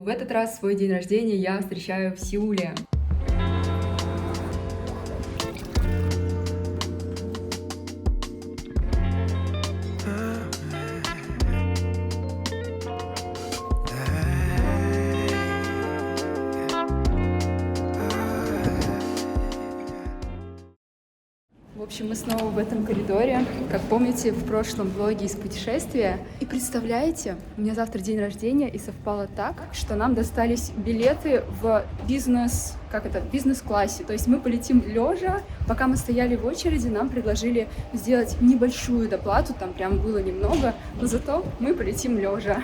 В этот раз свой день рождения я встречаю в Сеуле. В общем, мы снова в этом коридоре. Как помните, в прошлом влоге из путешествия. И представляете, у меня завтра день рождения, и совпало так, что нам достались билеты в бизнес-классе. То есть мы полетим лежа. Пока мы стояли в очереди, нам предложили сделать небольшую доплату, там прям было немного, но зато мы полетим лежа.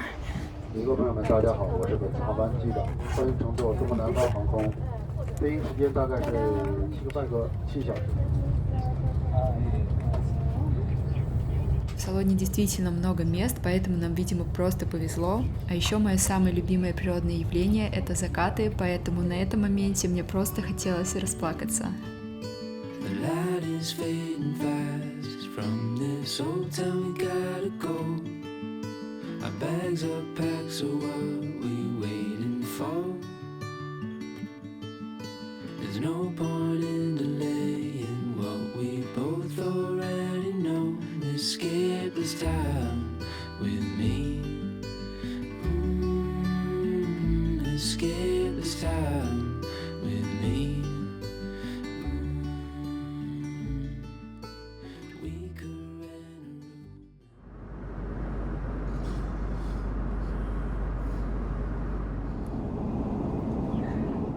旅客朋友们，大家好，我是本次航班机长，欢迎乘坐中国南方航空，飞行时间大概是7小时。 В салоне действительно много мест, поэтому нам, видимо, просто повезло. А еще мое самое любимое природное явление — это закаты, поэтому на этом моменте мне просто хотелось расплакаться. Escape this time with me. Escape this time with me. We could rent a room.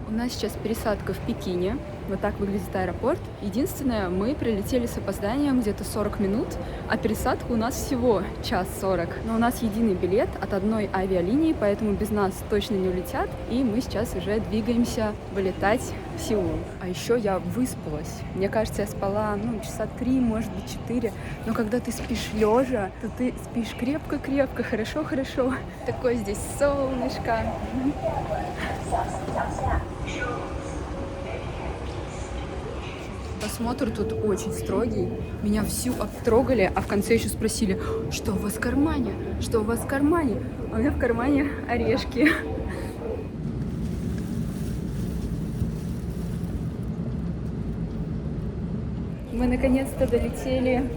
У нас сейчас пересадка в Пекине. Вот так выглядит аэропорт. Единственное, мы прилетели с опозданием где-то 40 минут, а пересадка у нас всего 1:40. Но у нас единый билет от одной авиалинии, поэтому без нас точно не улетят. И мы сейчас уже двигаемся вылетать в Сеул. А еще я выспалась. Мне кажется, я спала, часа 3, может быть, 4. Но когда ты спишь лежа, то ты спишь крепко-крепко, хорошо-хорошо. Такое здесь солнышко. Просмотр тут очень строгий. Меня всю обтрогали, а в конце еще спросили, что у вас в кармане? Что у вас в кармане? А у меня в кармане орешки. Мы наконец-то долетели.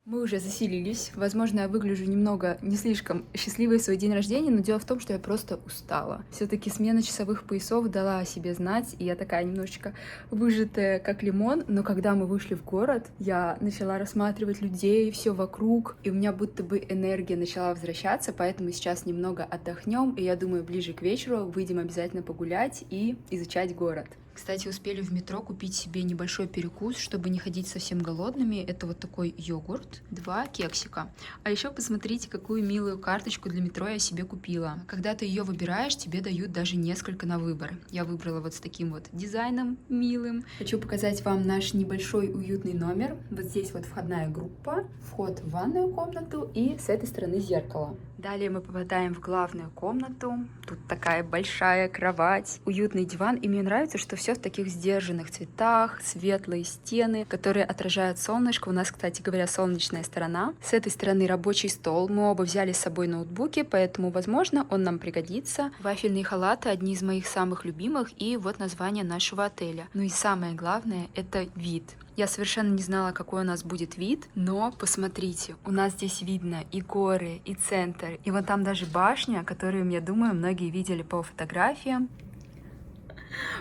Мы уже заселились. Возможно, я выгляжу немного не слишком счастливой в свой день рождения, но дело в том, что я просто устала. Все-таки смена часовых поясов дала о себе знать, и я такая немножечко выжатая, как лимон. Но когда мы вышли в город, я начала рассматривать людей, все вокруг, и у меня будто бы энергия начала возвращаться, поэтому сейчас немного отдохнем, и я думаю, ближе к вечеру выйдем обязательно погулять и изучать город. Кстати, успели в метро купить себе небольшой перекус, чтобы не ходить совсем голодными. Это вот такой йогурт, 2 кексика. А еще посмотрите, какую милую карточку для метро я себе купила. Когда ты ее выбираешь, тебе дают даже несколько на выбор. Я выбрала вот с таким вот дизайном милым. Хочу показать вам наш небольшой уютный номер. Вот здесь вот входная группа, вход в ванную комнату и с этой стороны зеркало. Далее мы попадаем в главную комнату. Тут такая большая кровать, уютный диван. И мне нравится, что все в таких сдержанных цветах, светлые стены, которые отражают солнышко. У нас, кстати говоря, солнечная сторона. С этой стороны рабочий стол. Мы оба взяли с собой ноутбуки, поэтому, возможно, он нам пригодится. Вафельные халаты — одни из моих самых любимых. И вот название нашего отеля. Ну и самое главное — это вид. Я совершенно не знала, какой у нас будет вид, но посмотрите, у нас здесь видно и горы, и центр, и вот там даже башня, которую, я думаю, многие видели по фотографиям.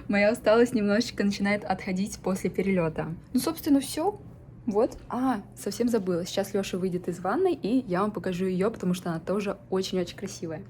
Моя усталость немножечко начинает отходить после перелета. Ну, собственно, все. Вот. Совсем забыла. Сейчас Лёша выйдет из ванной, и я вам покажу ее, потому что она тоже очень-очень красивая.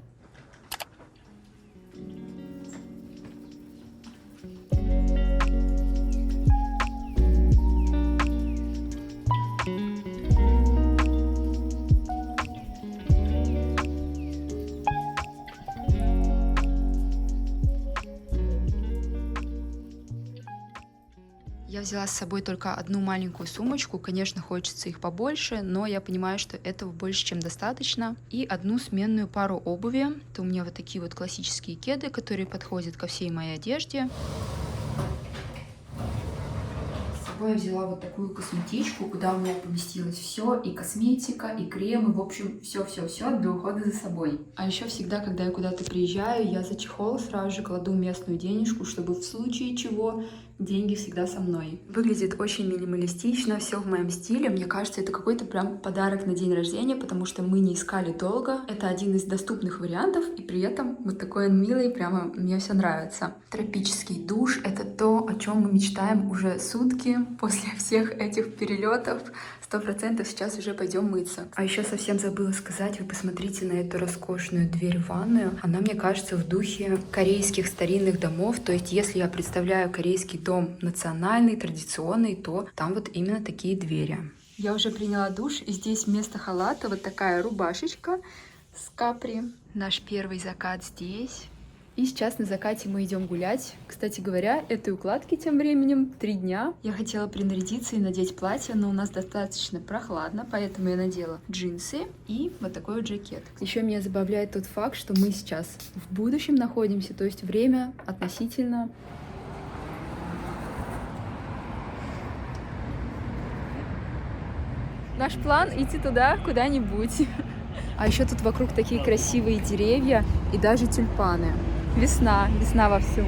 Я взяла с собой только одну маленькую сумочку. Конечно, хочется их побольше, но я понимаю, что этого больше, чем достаточно. И одну сменную пару обуви. Это у меня вот такие вот классические кеды, которые подходят ко всей моей одежде. Я взяла вот такую косметичку, куда у меня поместилось все, и косметика, и кремы, в общем, все для ухода за собой. А еще всегда, когда я куда-то приезжаю, я за чехол сразу же кладу местную денежку, чтобы в случае чего деньги всегда со мной. Выглядит очень минималистично, все в моем стиле. Мне кажется, это какой-то прям подарок на день рождения, потому что мы не искали долго. Это один из доступных вариантов, и при этом вот такой он милый, прямо мне все нравится. Тропический душ — это то, о чем мы мечтаем уже сутки. После всех этих перелетов 100% сейчас уже пойдем мыться. А еще совсем забыла сказать, вы посмотрите на эту роскошную дверь в ванную. Она, мне кажется, в духе корейских старинных домов. То есть, если я представляю корейский дом национальный, традиционный, то там вот именно такие двери. Я уже приняла душ, и здесь вместо халата вот такая рубашечка с капри. Наш первый закат здесь. И сейчас на закате мы идем гулять. Кстати говоря, этой укладки тем временем 3 дня. Я хотела принарядиться и надеть платье, но у нас достаточно прохладно, поэтому я надела джинсы и вот такой вот жакет. Еще меня забавляет тот факт, что мы сейчас в будущем находимся, то есть время относительно... Наш план — идти туда, куда-нибудь. А еще тут вокруг такие красивые деревья и даже тюльпаны. Весна, весна вовсю.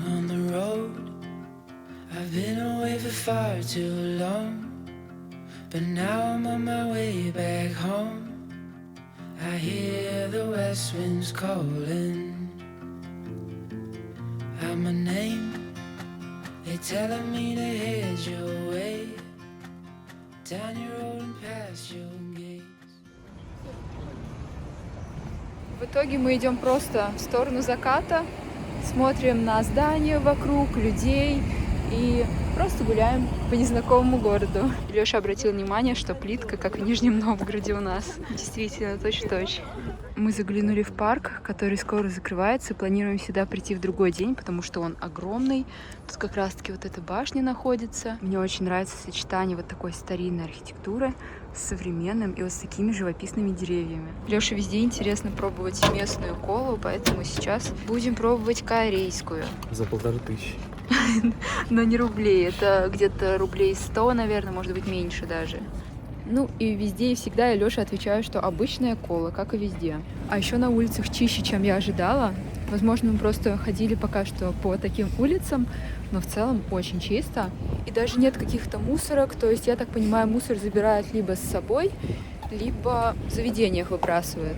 On the road, I've been away for far too long, but now I'm on my way back home. I hear the west winds calling out my name. They're telling me to head your way, down your road and past your gates. В итоге мы идем просто в сторону заката, смотрим на здания вокруг, людей и просто гуляем по незнакомому городу. Леша обратил внимание, что плитка, как в Нижнем Новгороде у нас. Действительно, точь-в-точь. Мы заглянули в парк, который скоро закрывается. Планируем сюда прийти в другой день, потому что он огромный. Тут как раз-таки вот эта башня находится. Мне очень нравится сочетание вот такой старинной архитектуры с современным и вот с такими живописными деревьями. Лёше везде интересно пробовать местную колу, поэтому сейчас будем пробовать корейскую. За 1500. Но не рублей, это где-то рублей 100, наверное, может быть меньше даже. Ну и везде и всегда я Лёше отвечаю, что обычная кола, как и везде. А еще на улицах чище, чем я ожидала. Возможно, мы просто ходили пока что по таким улицам, но в целом очень чисто. И даже нет каких-то мусорок, то есть, я так понимаю, мусор забирают либо с собой, либо в заведениях выбрасывают.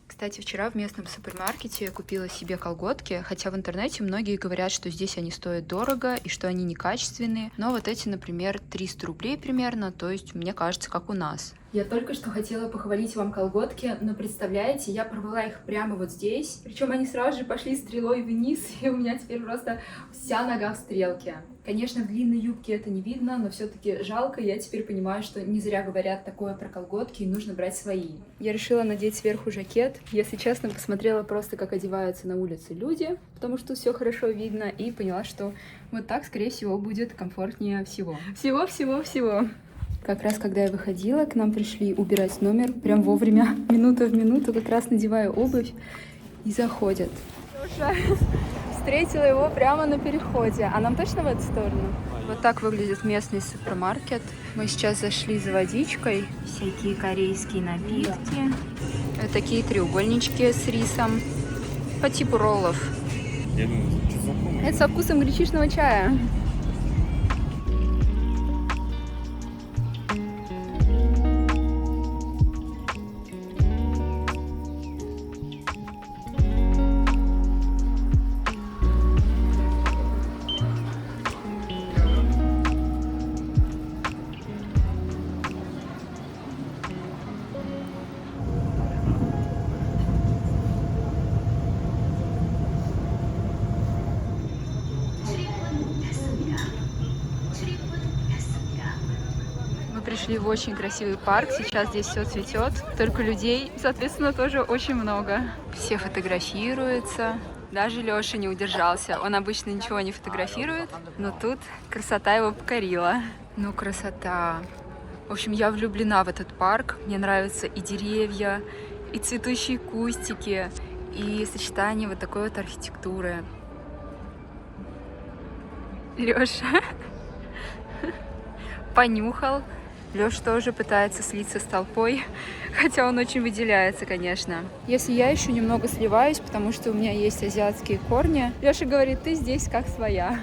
Кстати, вчера в местном супермаркете я купила себе колготки, хотя в интернете многие говорят, что здесь они стоят дорого и что они некачественные. Но вот эти, например, 300 рублей примерно, то есть, мне кажется, как у нас. Я только что хотела похвалить вам колготки, но представляете, я порвала их прямо вот здесь. Причем они сразу же пошли стрелой вниз, и у меня теперь просто вся нога в стрелке. Конечно, в длинной юбке это не видно, но все-таки жалко. Я теперь понимаю, что не зря говорят такое про колготки, и нужно брать свои. Я решила надеть сверху жакет. Если честно, посмотрела просто, как одеваются на улице люди, потому что все хорошо видно, и поняла, что вот так, скорее всего, будет комфортнее всего. Всего. Как раз, когда я выходила, к нам пришли убирать номер, прям вовремя, минута в минуту, как раз надеваю обувь, и заходят. Лёша встретила его прямо на переходе. А нам точно в эту сторону? Вот так выглядит местный супермаркет. Мы сейчас зашли за водичкой. Всякие корейские напитки. Вот такие треугольнички с рисом. По типу роллов. Я думаю, что знакомый. Это со вкусом гречишного чая. пришли в очень красивый парк. Сейчас здесь все цветет, только людей, соответственно, тоже очень много. Все фотографируются. Даже Лёша не удержался. Он обычно ничего не фотографирует, но тут красота его покорила. Ну, красота. В общем, я влюблена в этот парк. Мне нравятся и деревья, и цветущие кустики, и сочетание вот такой вот архитектуры. Лёша понюхал. Лёша тоже пытается слиться с толпой, хотя он очень выделяется, конечно. Если я еще немного сливаюсь, потому что у меня есть азиатские корни, Лёша говорит, ты здесь как своя.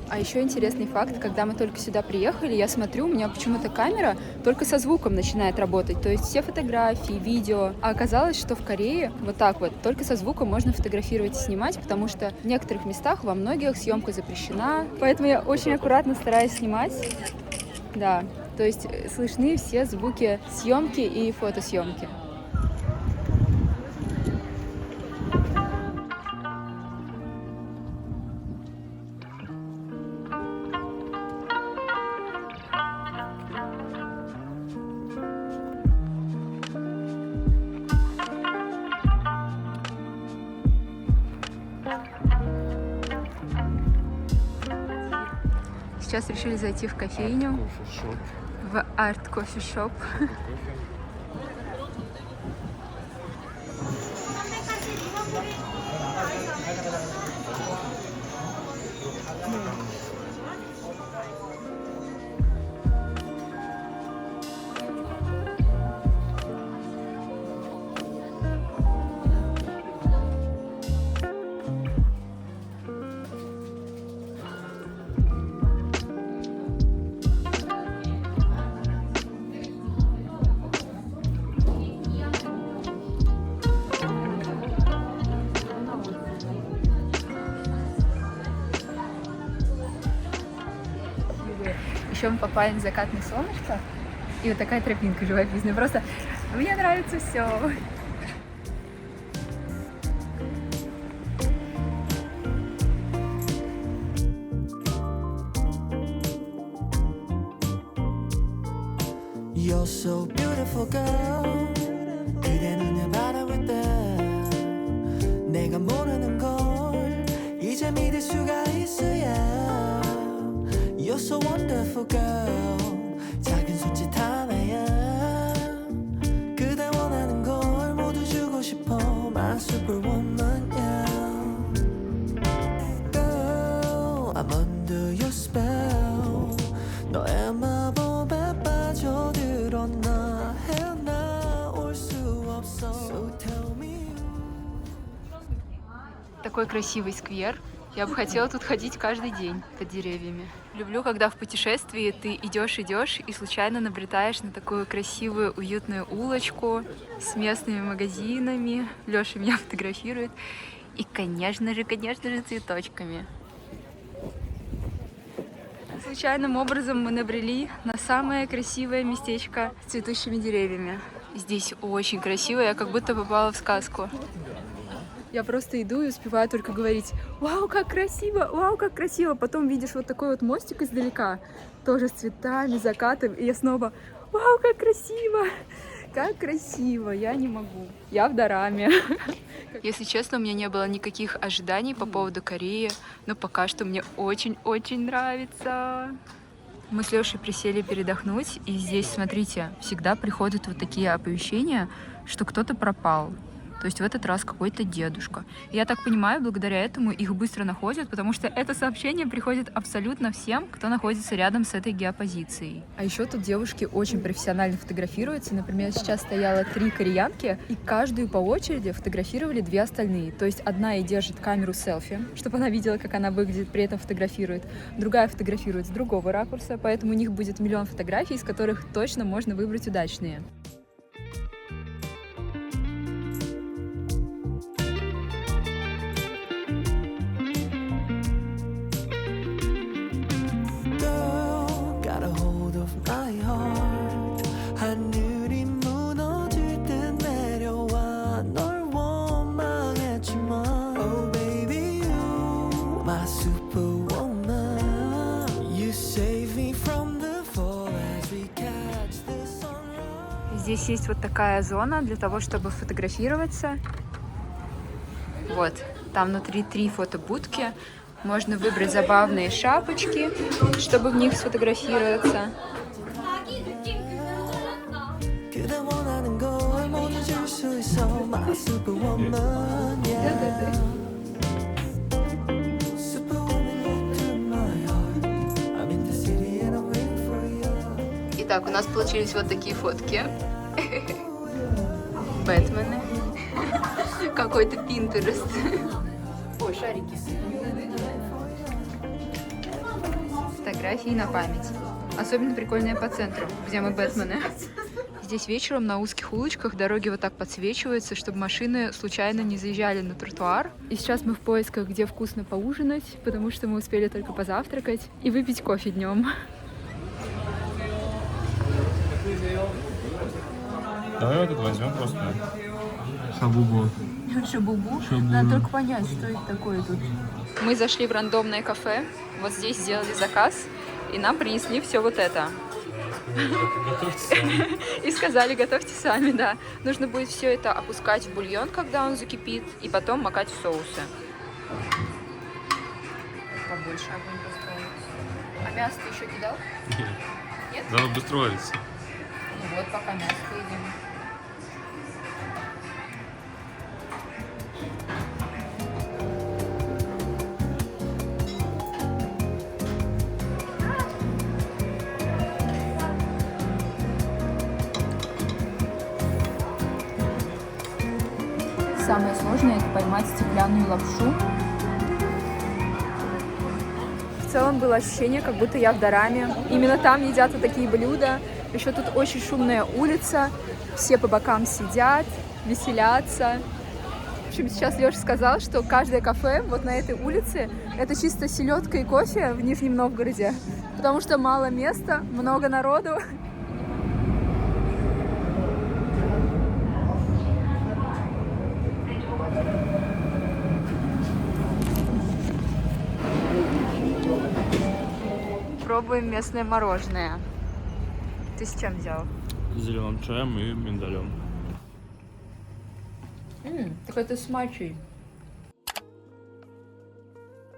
А еще интересный факт, когда мы только сюда приехали, я смотрю, у меня почему-то камера только со звуком начинает работать, то есть все фотографии, видео. А оказалось, что в Корее вот так вот, только со звуком можно фотографировать и снимать, потому что в некоторых местах, во многих, съемка запрещена. Поэтому я очень аккуратно стараюсь снимать. Да, то есть слышны все звуки съемки и фотосъемки. Сейчас решили зайти в кофейню, в арт-кофе-шоп. Еще мы попали на закатное солнышко, и вот такая тропинка живописная. Просто мне нравится все. You're so beautiful, girl. 그대 눈을 바라볼 때 내가 모르는 걸 이제 믿을 수가 있어야. You're so wonderful, girl. 작은 손짓 하나야. 그대 원하는 걸 모두 주고 싶어. My superwoman, yeah. Girl, I'm under your spell. 너의 마법에 빠져들어 나 헤어나올 수 없어. So tell me. Такой красивый сквер. Я бы хотела тут ходить каждый день под деревьями. Люблю, когда в путешествии ты идешь и случайно набретаешь на такую красивую, уютную улочку с местными магазинами. Лёша меня фотографирует. И, конечно же, цветочками. Случайным образом мы набрели на самое красивое местечко с цветущими деревьями. Здесь очень красиво, я как будто попала в сказку. Я просто иду и успеваю только говорить: вау, как красиво, вау, как красиво. Потом видишь вот такой вот мостик издалека, тоже с цветами, закатом, и я снова: вау, как красиво, как красиво, я не могу. Я в дораме. Если честно, у меня не было никаких ожиданий по поводу Кореи, но пока что мне очень-очень нравится. Мы с Лешей присели передохнуть, и здесь, смотрите, всегда приходят вот такие оповещения, что кто-то пропал. То есть в этот раз какой-то дедушка. Я так понимаю, благодаря этому их быстро находят, потому что это сообщение приходит абсолютно всем, кто находится рядом с этой геопозицией. А еще тут девушки очень профессионально фотографируются. Например, сейчас стояло 3 кореянки, и каждую по очереди фотографировали 2 остальные. То есть одна и держит камеру селфи, чтобы она видела, как она выглядит, при этом фотографирует. Другая фотографирует с другого ракурса, поэтому у них будет миллион фотографий, из которых точно можно выбрать удачные. 하늘이 무너질 듯 내려와 널 원망했지만 Oh baby you my superwoman You save me from the fall as we catch Здесь есть вот такая зона для того, чтобы фотографироваться. Вот, там внутри 3 фотобудки. Можно выбрать забавные шапочки, чтобы в них сфотографироваться. Итак, у нас получились вот такие фотки. Бэтмены. Какой-то Пинтерест. Ой, шарики. Фотографии на память. Особенно прикольные по центру, где мы Бэтмены. Здесь вечером на узких улочках дороги вот так подсвечиваются, чтобы машины случайно не заезжали на тротуар. И сейчас мы в поисках, где вкусно поужинать, потому что мы успели только позавтракать и выпить кофе днем. Давай вот это возьмем просто. Шабубу. Шабубу? Надо только понять, что это такое тут. Мы зашли в рандомное кафе, вот здесь сделали заказ, и нам принесли все вот это. Готовьте сами. И сказали, готовьте сами, да. Нужно будет все это опускать в бульон, когда он закипит, и потом макать в соусы. Побольше огонь построить. А мясо ты еще кидал? Нет? Надо обустроиться. Ну вот, пока мясо едим. Самое сложное — это поймать стеклянную лапшу. В целом было ощущение, как будто я в Дараме. Именно там едят вот такие блюда. Еще тут очень шумная улица. Все по бокам сидят, веселятся. В общем, сейчас Леша сказал, что каждое кафе вот на этой улице — это чисто селедка и кофе в Нижнем Новгороде. Потому что мало места, много народу. Пробуем местное мороженое. Ты с чем взял? С зеленым чаем и миндалем. Такой-то смачный.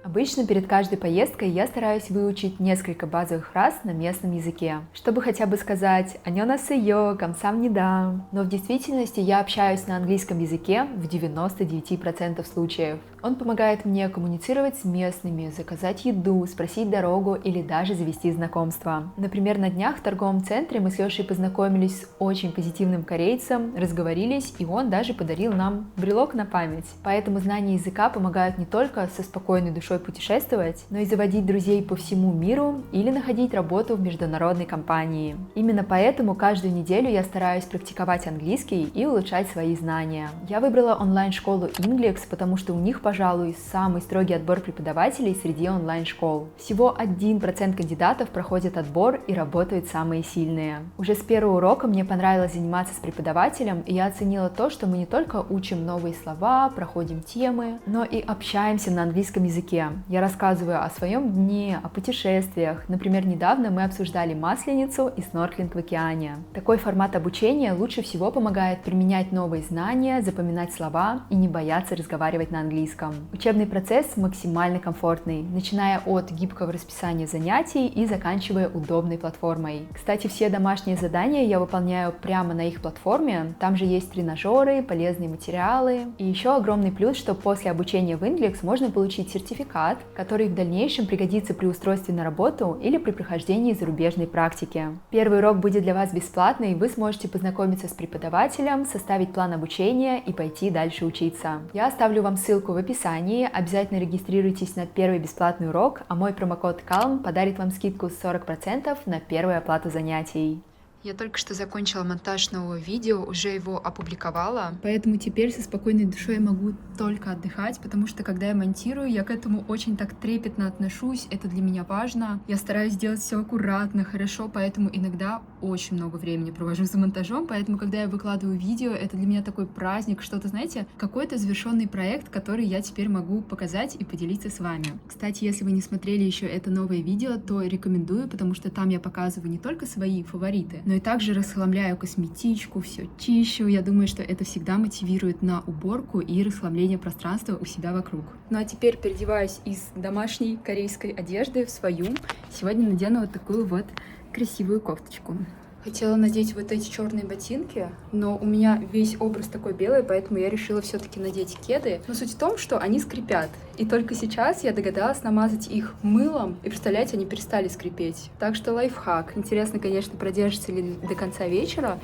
Обычно перед каждой поездкой я стараюсь выучить несколько базовых фраз на местном языке, чтобы хотя бы сказать «аньонасэйо», «камсамнида». Но в действительности я общаюсь на английском языке в 99% случаев. Он помогает мне коммуницировать с местными, заказать еду, спросить дорогу или даже завести знакомство. Например, на днях в торговом центре мы с Лешей познакомились с очень позитивным корейцем, разговорились, и он даже подарил нам брелок на память. Поэтому знания языка помогают не только со спокойной душой путешествовать, но и заводить друзей по всему миру или находить работу в международной компании. Именно поэтому каждую неделю я стараюсь практиковать английский и улучшать свои знания. Я выбрала онлайн-школу Inglix, потому что у них, пожалуй, самый строгий отбор преподавателей среди онлайн-школ. Всего 1% кандидатов проходят отбор и работают самые сильные. Уже с первого урока мне понравилось заниматься с преподавателем, и я оценила то, что мы не только учим новые слова, проходим темы, но и общаемся на английском языке. Я рассказываю о своем дне, о путешествиях. Например, недавно мы обсуждали Масленицу и снорклинг в океане. Такой формат обучения лучше всего помогает применять новые знания, запоминать слова и не бояться разговаривать на английском. Учебный процесс максимально комфортный, начиная от гибкого расписания занятий и заканчивая удобной платформой. Кстати, все домашние задания я выполняю прямо на их платформе. Там же есть тренажеры, полезные материалы. И еще огромный плюс, что после обучения в Inglix можно получить сертификат, который в дальнейшем пригодится при устройстве на работу или при прохождении зарубежной практики. Первый урок будет для вас бесплатный, вы сможете познакомиться с преподавателем, составить план обучения и пойти дальше учиться. Я оставлю вам ссылку в описании, обязательно регистрируйтесь на первый бесплатный урок, а мой промокод CALM подарит вам скидку 40% на первую оплату занятий. Я только что закончила монтаж нового видео, уже его опубликовала, поэтому теперь со спокойной душой могу только отдыхать, потому что когда я монтирую, я к этому очень так трепетно отношусь, это для меня важно. Я стараюсь делать все аккуратно, хорошо, поэтому иногда очень много времени провожу за монтажом, поэтому когда я выкладываю видео, это для меня такой праздник, что-то, знаете, какой-то завершенный проект, который я теперь могу показать и поделиться с вами. Кстати, если вы не смотрели еще это новое видео, то рекомендую, потому что там я показываю не только свои фавориты, но и также расхламляю косметичку, все чищу. Я думаю, что это всегда мотивирует на уборку и расхламление пространства у себя вокруг. Ну а теперь переодеваюсь из домашней корейской одежды в свою. Сегодня надену вот такую вот красивую кофточку. Хотела надеть вот эти черные ботинки, но у меня весь образ такой белый, поэтому я решила все-таки надеть кеды. Но суть в том, что они скрипят. И только сейчас я догадалась намазать их мылом, и, представляете, они перестали скрипеть. Так что лайфхак. Интересно, конечно, продержится ли до конца вечера.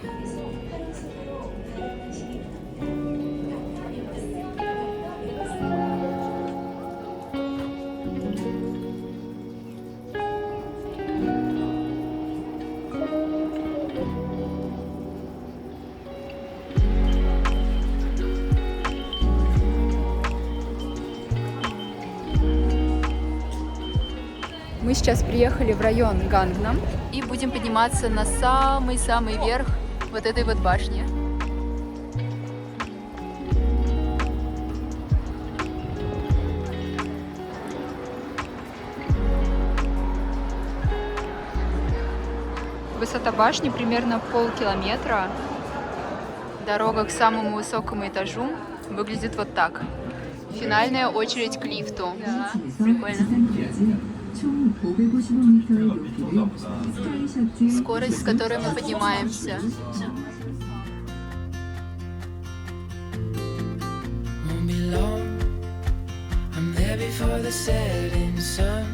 Мы сейчас приехали в район Гангнам и будем подниматься на самый-самый верх вот этой вот башни. Высота башни примерно полкилометра. Дорога к самому высокому этажу выглядит вот так. Финальная очередь к лифту. Да, прикольно. Скорость, с которой мы поднимаемся. Won't be long. I'm there before the setting sun.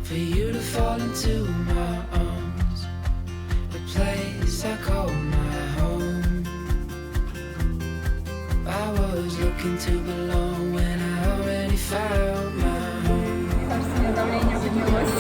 For you to fall into my arms. The place I call my home. I was looking to belong when I already found my home. Давление поднялось.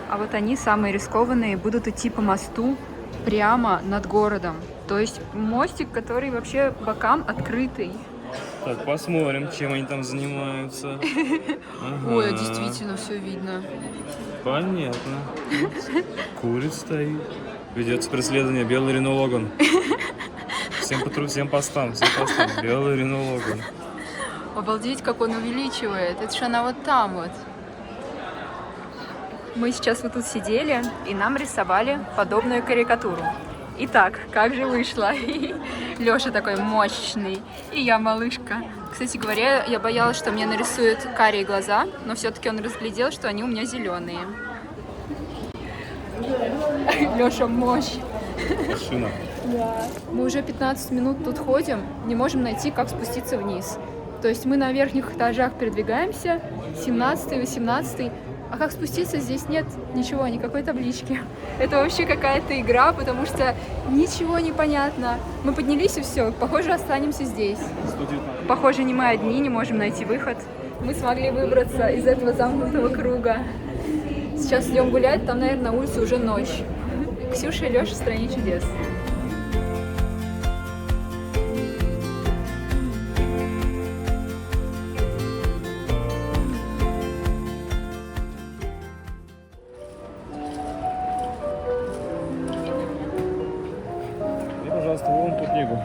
А вот они, самые рискованные, будут идти по мосту прямо над городом. То есть мостик, который вообще бокам открытый. Так, посмотрим, чем они там занимаются. Ага. Ой, действительно, все видно. Понятно. Курит стоит. Ведется преследование. Белый Рено Логан. Всем постам. Белый Рено Логан. Обалдеть, как он увеличивает. Это же она вот там вот. Мы сейчас вот тут сидели, и нам рисовали подобную карикатуру. Итак, как же вышло? Лёша такой мощный, и я малышка. Кстати говоря, я боялась, что мне нарисуют карие глаза, но все-таки он разглядел, что они у меня зеленые. Лёша, мощь. Машина. Да. Мы уже 15 минут тут ходим, не можем найти, как спуститься вниз. То есть мы на верхних этажах передвигаемся, 17-й, 18-й, а как спуститься, здесь нет ничего, никакой таблички. Это вообще какая-то игра, потому что ничего не понятно. Мы поднялись и все, похоже, останемся здесь. Похоже, не мы одни, не можем найти выход. Мы смогли выбраться из этого замкнутого круга. Сейчас идем гулять, там, наверное, на улице уже ночь. Ксюша и Леша в стране чудес. Мне, пожалуйста, вон ту книгу.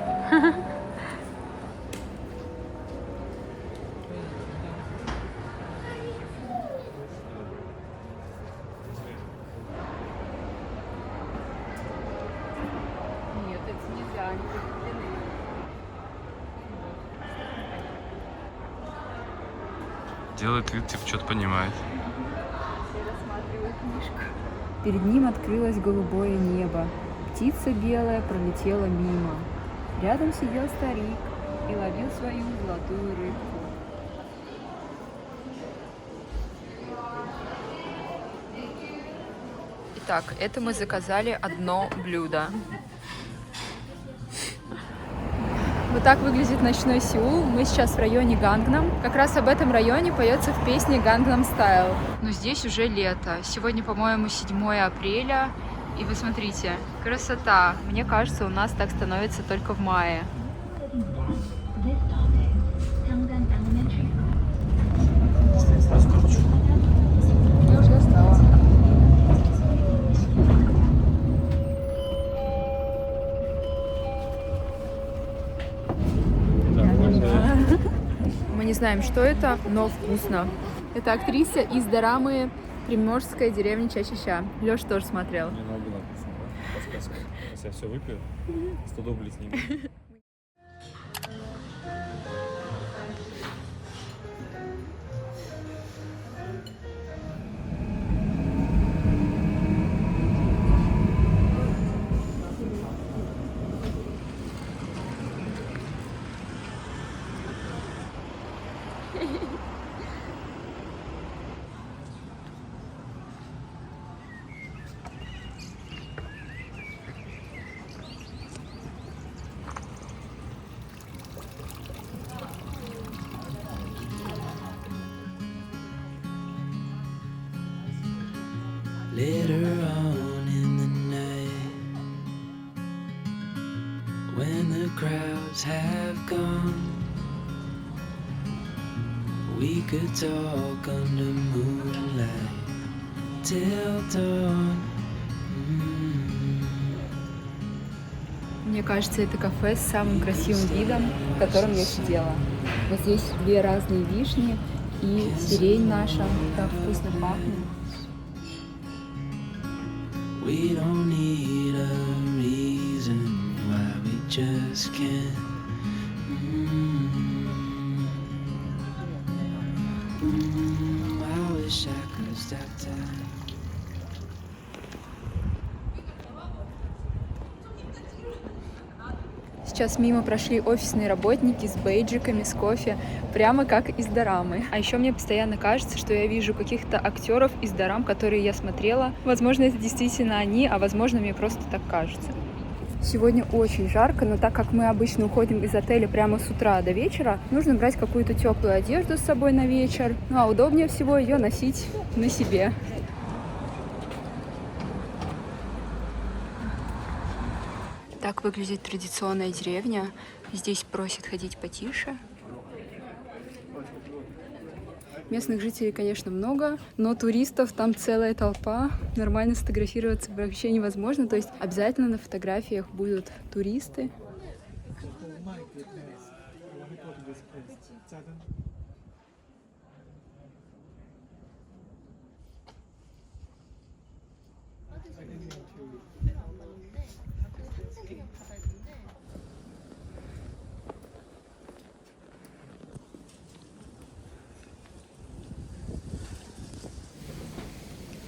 Нет, это нельзя, они закреплены. Делает вид, типа, что-то понимает. Перед ним открылось голубое небо. Птица белая пролетела мимо. Рядом сидел старик и ловил свою золотую рыбку. Итак, это мы заказали одно блюдо. Вот так выглядит ночной Сеул. Мы сейчас в районе Гангнам. Как раз об этом районе поется в песне Gangnam Style. Но здесь уже лето. Сегодня, по-моему, 7 апреля. И вы смотрите, красота. Мне кажется, у нас так становится только в мае. Я уже достала. Мы не знаем, что это, но вкусно. Это актриса из дорамы «Приморская деревня Ча-Ча-Ча». Лёш тоже смотрел. Мне на лбу написано, да? Подсказка. Если я все выпью, 100 дублей сниму. Later on in the night, when the crowds have gone, we could talk under moonlight till dawn. Мне кажется, это кафе с самым красивым видом, в котором я сидела. Вот здесь две разные вишни и сирень наша, так вкусно пахнет. We don't need a reason why we just can't. I wish I could stop time. Сейчас мимо прошли офисные работники с бейджиками, с кофе, прямо как из дорамы. А еще мне постоянно кажется, что я вижу каких-то актеров из дорам, которые я смотрела. Возможно, это действительно они, а возможно, мне просто так кажется. Сегодня очень жарко, но так как мы обычно уходим из отеля прямо с утра до вечера, нужно брать какую-то теплую одежду с собой на вечер. Ну а удобнее всего ее носить на себе. Так выглядит традиционная деревня. Здесь просят ходить потише. Местных жителей, конечно, много, но туристов там целая толпа. Нормально сфотографироваться вообще невозможно. То есть обязательно на фотографиях будут туристы.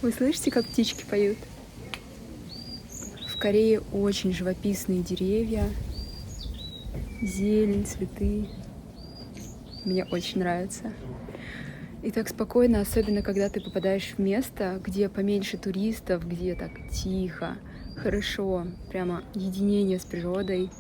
Вы слышите, как птички поют? В Корее очень живописные деревья, зелень, цветы. Мне очень нравится. И так спокойно, особенно когда ты попадаешь в место, где поменьше туристов, где так тихо, хорошо, прямо единение с природой.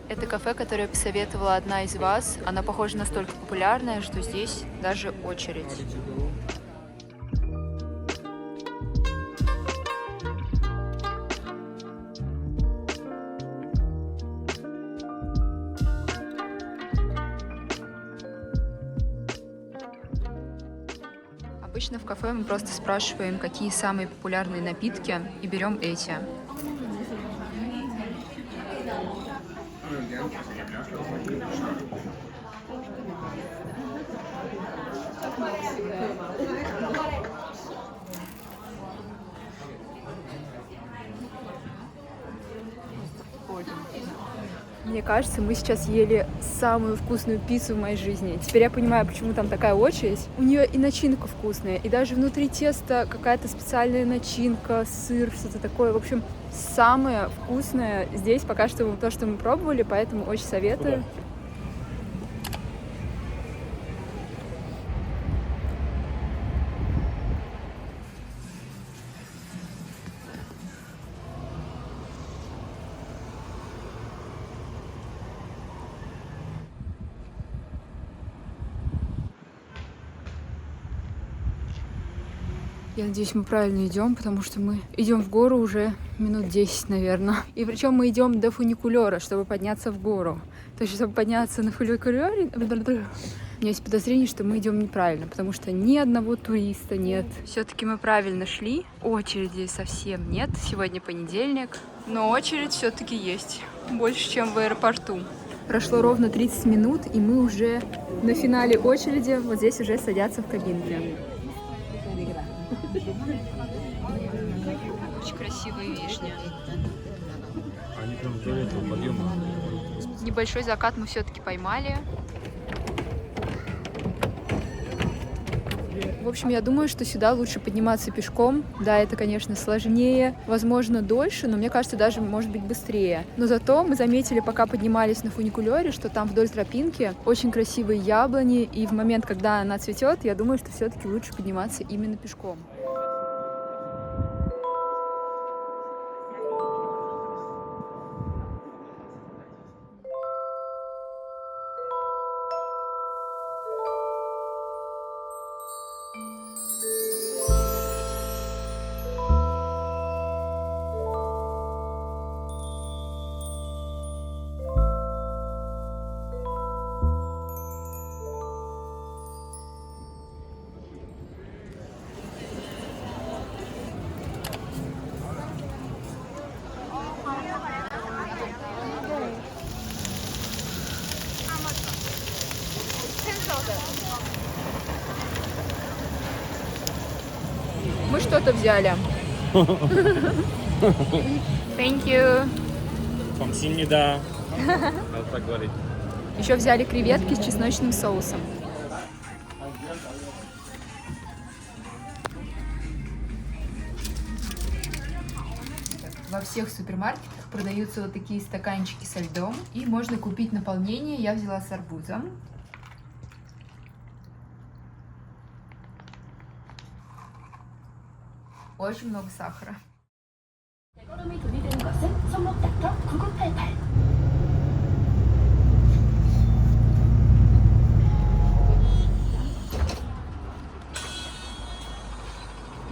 Это кафе, которое посоветовала одна из вас. Она, похоже, настолько популярная, что здесь даже очередь. Обычно в кафе мы просто спрашиваем, какие самые популярные напитки, и берем эти. Мне кажется, мы сейчас ели самую вкусную пиццу в моей жизни. Теперь я понимаю, почему там такая очередь. У нее и начинка вкусная, и даже внутри теста какая-то специальная начинка, сыр, что-то такое. В общем, самое вкусное здесь пока что то, что мы пробовали, поэтому очень советую. Я надеюсь, мы правильно идем, потому что мы идем в гору уже минут 10, наверное. И причем мы идем до фуникулера, чтобы подняться в гору. То есть, чтобы подняться на фуникулере, у меня есть подозрение, что мы идем неправильно, потому что ни одного туриста нет. Все-таки мы правильно шли. Очереди совсем нет. Сегодня понедельник, но очередь все-таки есть. Больше, чем в аэропорту. Прошло ровно 30 минут, и мы уже на финале очереди. Вот здесь уже садятся в кабинке. Очень красивые вишни. Они прям до этого подъема. Небольшой закат мы все-таки поймали. В общем, я думаю, что сюда лучше подниматься пешком. Да, это, конечно, сложнее, возможно, дольше, но мне кажется, даже может быть быстрее. Но зато мы заметили, пока поднимались на фуникулере, что там вдоль тропинки очень красивые яблони, и в момент, когда она цветет, я думаю, что все-таки лучше подниматься именно пешком. Мы что-то взяли. Thank you. Камсиннида. Надо так говорить. Еще взяли креветки с чесночным соусом. Во всех супермаркетах продаются вот такие стаканчики со льдом. И можно купить наполнение. Я взяла с арбузом. Очень много сахара.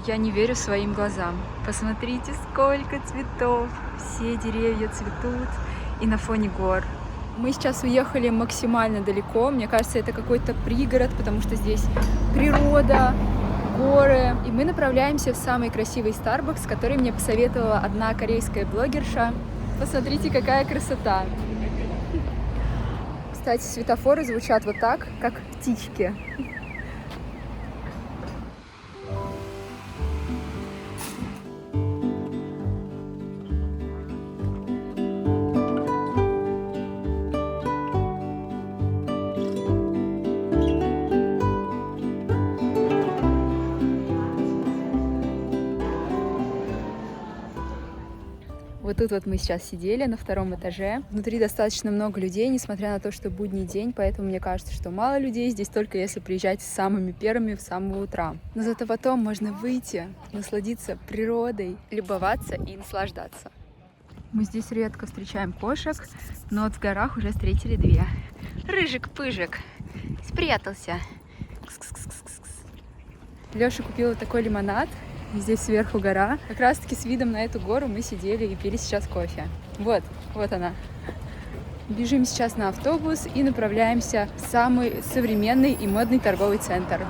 Я не верю своим глазам. Посмотрите, сколько цветов. Все деревья цветут и на фоне гор. Мы сейчас уехали максимально далеко. Мне кажется, это какой-то пригород, потому что здесь природа, горы. И мы направляемся в самый красивый Starbucks, который мне посоветовала одна корейская блогерша. Посмотрите, какая красота. Кстати, светофоры звучат вот так, как птички. Вот тут вот мы сейчас сидели на втором этаже. Внутри достаточно много людей, несмотря на то, что будний день, поэтому мне кажется, что мало людей здесь, только если приезжать самыми первыми с самого утра. Но зато потом можно выйти, насладиться природой, любоваться и наслаждаться. Мы здесь редко встречаем кошек, но вот в горах уже встретили две. Рыжик-пыжик спрятался. Лёша купил вот такой лимонад. Здесь сверху гора. Как раз таки с видом на эту гору мы сидели и пили сейчас кофе. Вот она. Бежим сейчас на автобус и направляемся в самый современный и модный торговый центр.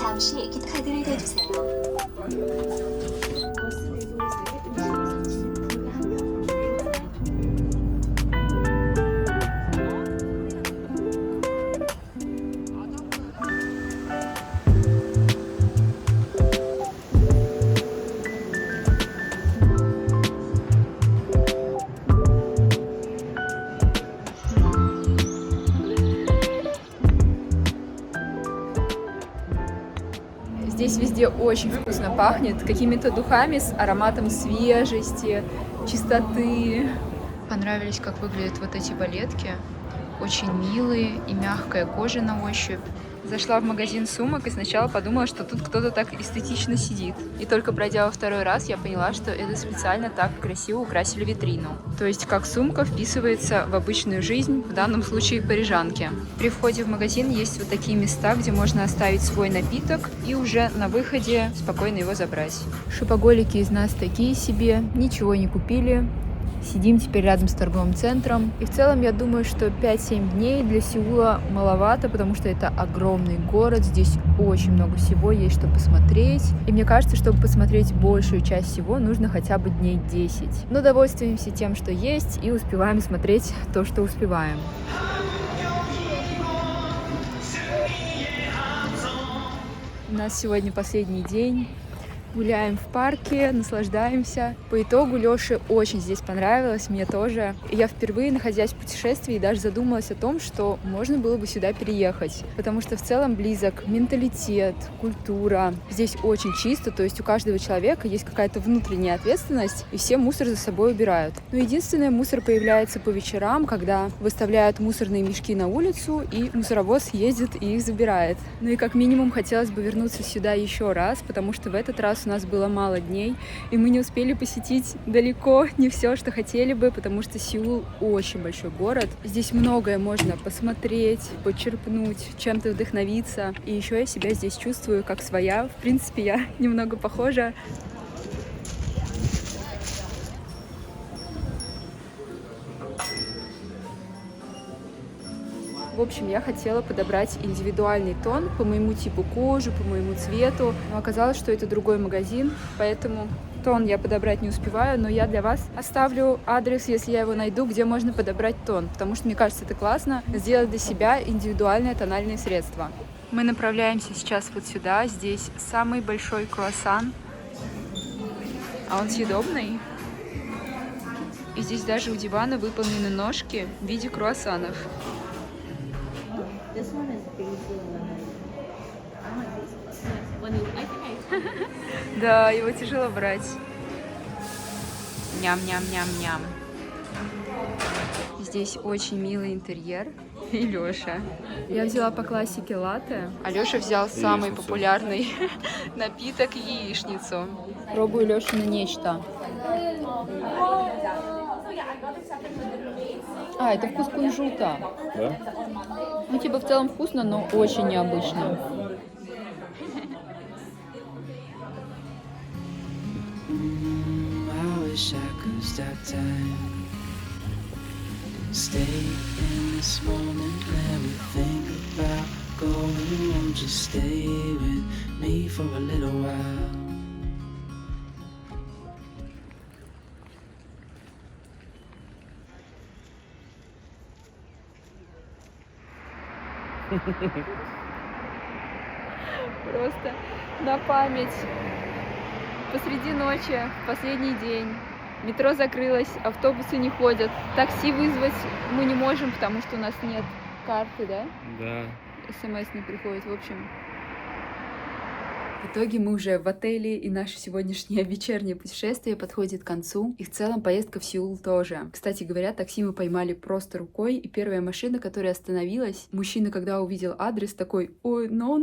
잠시 기타카드를 대주세요. Здесь везде очень вкусно пахнет, какими-то духами с ароматом свежести, чистоты. Понравились, как выглядят вот эти балетки. Очень милые и мягкая кожа на ощупь. Зашла в магазин сумок и сначала подумала, что тут кто-то так эстетично сидит. И только пройдя во второй раз, я поняла, что это специально так красиво украсили витрину. То есть как сумка вписывается в обычную жизнь, в данном случае парижанки. При входе в магазин есть вот такие места, где можно оставить свой напиток и уже на выходе спокойно его забрать. Шопоголики из нас такие себе, ничего не купили. Сидим теперь рядом с торговым центром. И в целом я думаю, что 5-7 дней для Сеула маловато, потому что это огромный город. Здесь очень много всего есть, что посмотреть. И мне кажется, чтобы посмотреть большую часть всего, нужно хотя бы дней 10. Но довольствуемся тем, что есть, и успеваем смотреть то, что успеваем. У нас сегодня последний день. Гуляем в парке, наслаждаемся. По итогу Лёше очень здесь понравилось, мне тоже. И я впервые, находясь в путешествии, даже задумалась о том, что можно было бы сюда переехать. Потому что в целом близок менталитет, культура. Здесь очень чисто, то есть у каждого человека есть какая-то внутренняя ответственность, и все мусор за собой убирают. Но единственное, мусор появляется по вечерам, когда выставляют мусорные мешки на улицу, и мусоровоз ездит и их забирает. Ну и как минимум хотелось бы вернуться сюда еще раз, потому что в этот раз у нас было мало дней, и мы не успели посетить далеко не все, что хотели бы, потому что Сеул очень большой город. Здесь многое можно посмотреть, почерпнуть, чем-то вдохновиться. И еще я себя здесь чувствую как своя. В принципе, я немного похожа. В общем, я хотела подобрать индивидуальный тон по моему типу кожи, по моему цвету. Но оказалось, что это другой магазин, поэтому тон я подобрать не успеваю. Но я для вас оставлю адрес, если я его найду, где можно подобрать тон. Потому что, мне кажется, это классно сделать для себя индивидуальное тональное средство. Мы направляемся сейчас вот сюда. Здесь самый большой круассан. А он съедобный. И здесь даже у дивана выполнены ножки в виде круассанов. This one is basil lemon. I like this one. I think I Да, его тяжело брать. Ням-ням-ням-ням. Здесь очень милый интерьер. И Лёша. Я взяла по классике латте, а Лёша взял самый популярный напиток — яичницу. Пробую Лёшу на нечто. А, это вкус кунжута. Да? Ну, типа, в целом вкусно, но очень необычно. I wish I could stop time. Stay in this moment, let me think about going. Won't you stay with me for a little while? Просто на память. Посреди ночи, в последний день. Метро закрылось, автобусы не ходят. Такси вызвать мы не можем, потому что у нас нет карты, да? Да. СМС не приходит, в общем. В итоге мы уже в отеле, и наше сегодняшнее вечернее путешествие подходит к концу. И в целом поездка в Сеул тоже. Кстати говоря, такси мы поймали просто рукой, и первая машина, которая остановилась, мужчина, когда увидел адрес, такой: ой, no,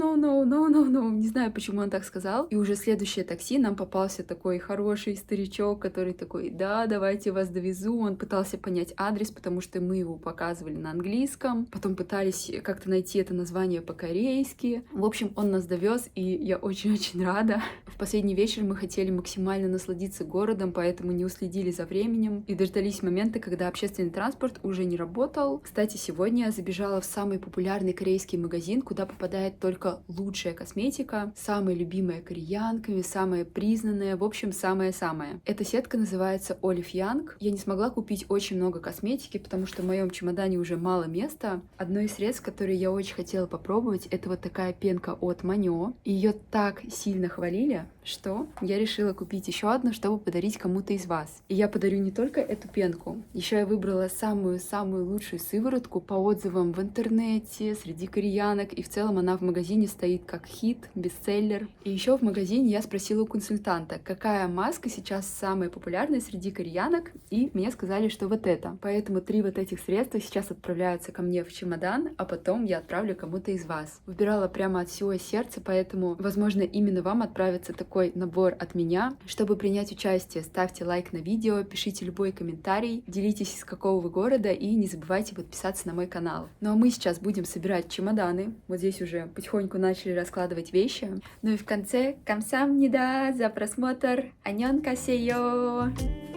не знаю, почему он так сказал. И уже следующее такси нам попался такой хороший старичок, который такой: да, давайте вас довезу. Он пытался понять адрес, потому что мы его показывали на английском, потом пытались как-то найти это название по-корейски. В общем, он нас довез, и я очень рада. В последний вечер мы хотели максимально насладиться городом, поэтому не уследили за временем и дождались момента, когда общественный транспорт уже не работал. Кстати, сегодня я забежала в самый популярный корейский магазин, куда попадает только лучшая косметика, самая любимая кореянками, самая признанная, в общем, самая-самая. Эта сетка называется Olive Young. Я не смогла купить очень много косметики, потому что в моем чемодане уже мало места. Одно из средств, которые я очень хотела попробовать, это вот такая пенка от Маньо. Ее так так сильно хвалили, что я решила купить еще одну, чтобы подарить кому-то из вас. И я подарю не только эту пенку, еще я выбрала самую-самую лучшую сыворотку по отзывам в интернете, среди кореянок, и в целом она в магазине стоит как хит, бестселлер. И еще в магазине я спросила у консультанта, какая маска сейчас самая популярная среди кореянок, и мне сказали, что вот это. Поэтому 3 вот этих средства сейчас отправляются ко мне в чемодан, а потом я отправлю кому-то из вас. Выбирала прямо от всего сердца, поэтому, возможно, именно вам отправится такой набор от меня. Чтобы принять участие, ставьте лайк на видео, пишите любой комментарий, делитесь, из какого вы города, и не забывайте подписаться на мой канал. Ну а мы сейчас будем собирать чемоданы. Вот здесь уже потихоньку начали раскладывать вещи. Ну и в конце, 감사합니다 за просмотр. 안녕하세요.